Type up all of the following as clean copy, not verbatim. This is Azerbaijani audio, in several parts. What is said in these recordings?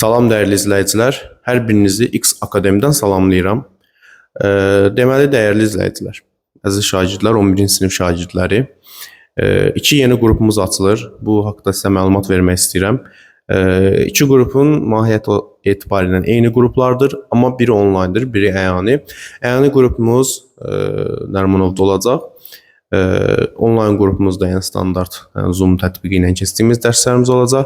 Salam dəyərli izləyicilər, hər birinizi X Akademiyədən salamlayıram. Deməli, dəyərli izləyicilər, əziz şagirdlər, 11-ci sinif şagirdləri, 2 yeni qrupumuz açılır. Bu haqda sizə məlumat vermək istəyirəm. 2 qrupun mahiyyət etibarilə eyni qruplardır, amma biri onlayndır, biri əyani. Əyani qrupumuz Nərmanovda olacaq. Onlayn qrupumuzda yəni standart Zoom tətbiqi ilə keçdiyimiz dərslərimiz olacaq.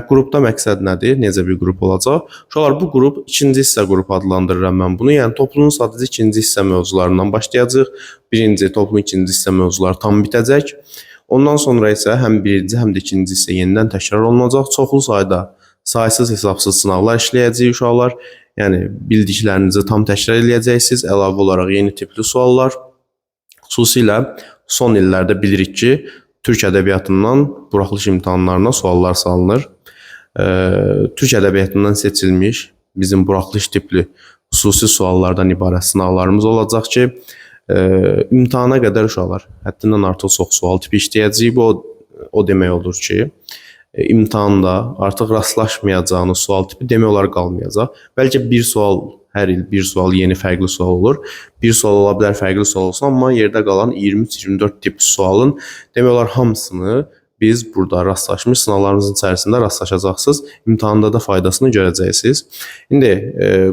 Qrupda məqsəd nədir? Necə bir qrup olacaq? Uşaqlar, bu qrup ikinci hissə qrupu adlandırıram mən bunu. Yəni toplumun sadəcə ikinci hissə mövzularından başlayacaq. Birinci, toplumun ikinci hissə mövzuları tam bitəcək. Ondan sonra isə həm birinci, həm də ikinci hissə yenidən təkrar olunacaq. Çoxlu sayda saysız hesabsız sınavlar işləyəcəyik uşaqlar. Yəni bildiklərinizi tam təkrar edəcəksiniz. Əlavə olaraq yeni tipli suallar. Xüsusilə son illərdə bilirik ki, Türk ədəbiyyatından buraxılış imtahanlarına suallar salınır. Türk ədəbiyyatından seçilmiş bizim buraxılış tipli xüsusi suallardan ibarət sınavlarımız olacaq ki, imtahana qədər uşaqlar həddindən artıq çox sual tipi işləyəcəyik. Bu o demək olur ki, imtahanda artıq rastlaşmayacağınız sual tipi demək olar qalmayacaq. Bəlkə bir sual, hər il bir sual, yeni fərqli sual olur. Bir sual ola bilər, fərqli sual olsun, amma yerdə qalan 23-24 tip sualın demək olar hamısını biz burada rastlaşmış sınavlarımızın içərisində rastlaşacaqsınız. İmtahanda da faydasını görəcəksiniz. İndi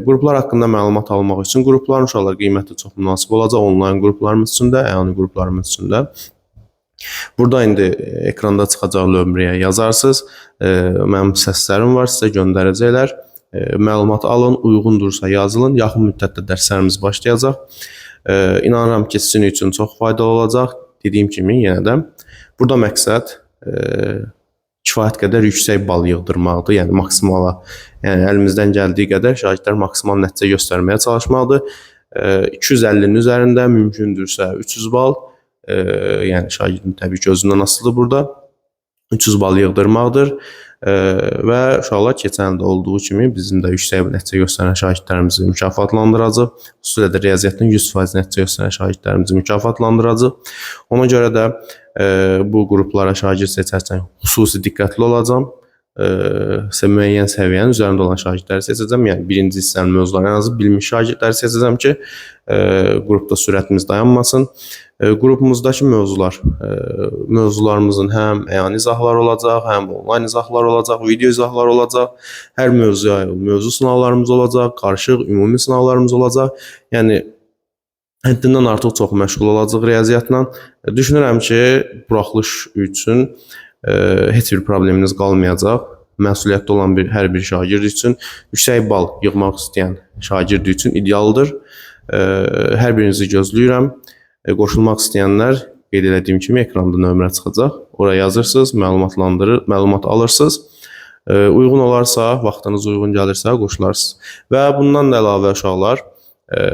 qruplar haqqında məlumat almaq üçün qrupların uşaqlar qiyməti çox münasib olacaq. Onlayn qruplarımız üçün də, əyani qruplarımız üçün də. Burada indi ekranda çıxacaq nömrəyə yazarsınız. Mənim səslərim var, sizə göndərəcəklər. Məlumat alın, uyğundursa yazılın. Yaxın müddətdə dərslərimiz başlayacaq. İnanıram ki, sizin üçün çox faydalı olacaq. Dediyim kimi, yenə də burada məqsəd kifayət qədər yüksək bal yığdırmaqdır. Yəni maksimala, yəni əlimizdən gəldiyi qədər şagirdlər maksimal nəticə göstərməyə çalışmalıdır. 250-nin üzərində, mümkündürsə 300 bal. Yəni şagirdin təbii ki, özündən asılıdır burada. 300 bal yığdırmaqdır. Və uşaqlar keçən ildə olduğu kimi bizim də yüksək bir nəticə göstərən şagirdlərimizi mükafatlandıracaq. Xüsusilə də riyaziyyatın 100% nəticə göstərən şagirdlərimizi mükafatlandıracaq. Ona görə də bu qruplara şagird seçərkən xüsusi diqqətli olacağam. Müəyyən səviyyənin üzərində olan şagirdləri seçəcəm. Yəni birinci hissənin mövzuları ən azı bilmiş şagirdləri seçəcəm ki, qrupda sürətimiz dayanmasın. Qrupumuzdakı mövzularımızın həm əyani izahlar olacaq, həm onlayn izahlar olacaq, video izahlar olacaq. Hər mövzuya mövzu sınavlarımız olacaq, qarışıq ümumi sınavlarımız olacaq. Yəni həddindən artıq çox məşğul olacaq riyaziyyatla. Düşünürəm ki, buraxılış üçün heç bir probleminiz qalmayacaq. Məsuliyyətli olan hər bir şagird üçün, yüksək bal yığmaq istəyən şagird üçün idealdır. Hər birinizi gözləyirəm. Qoşulmaq istəyənlər, qeyd etdiyim kimi, ekranda nömrə çıxacaq. Oraya yazırsınız, məlumat alırsınız. Uyğun olarsa, vaxtınız uyğun gəlirsə qoşularsınız. Və bundan da əlavə uşaqlar,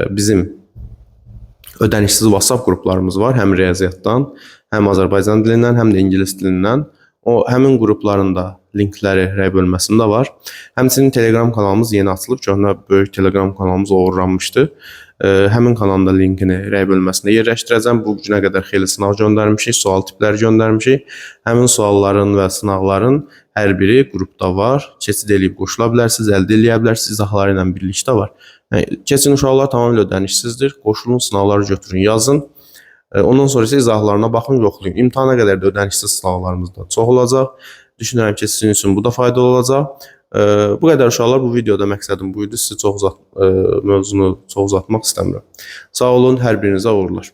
bizim ödənişsiz WhatsApp qruplarımız var. Həm riyaziyyatdan, həm Azərbaycan dilindən, həm də ingilis dilindən. Həmin qrupların da linkləri rəy bölməsində var. Həmçinin Telegram kanalımız yeni açılıb. Köhnə böyük Telegram kanalımız uğurlanmışdı. Həmin kanalın da linkini rəy bölməsində yerləşdirəcəm. Bu günə qədər xeyli sınav göndərmişik, sual tipləri göndərmişik. Həmin sualların və sınavların hər biri qrupda var. Keçid edib qoşula bilərsiniz, əldə edə bilərsiniz, izahları ilə birlikdə var. Keçin uşaqlar tamamilə ödənişsizdir. Qoşulun, sınavları götürün, yazın. Ondan sonra isə izahlarına baxın, yoxlayın. İmtahana qədər də ödənişsiz sınavlarımız da çox olacaq. Düşünürəm ki, sizin üçün bu da faydalı olacaq. Bu qədər uşaqlar, bu videoda məqsədim buydu. Sizi mövzunu çox uzatmaq istəmirəm. Sağ olun, hər birinizə uğurlar.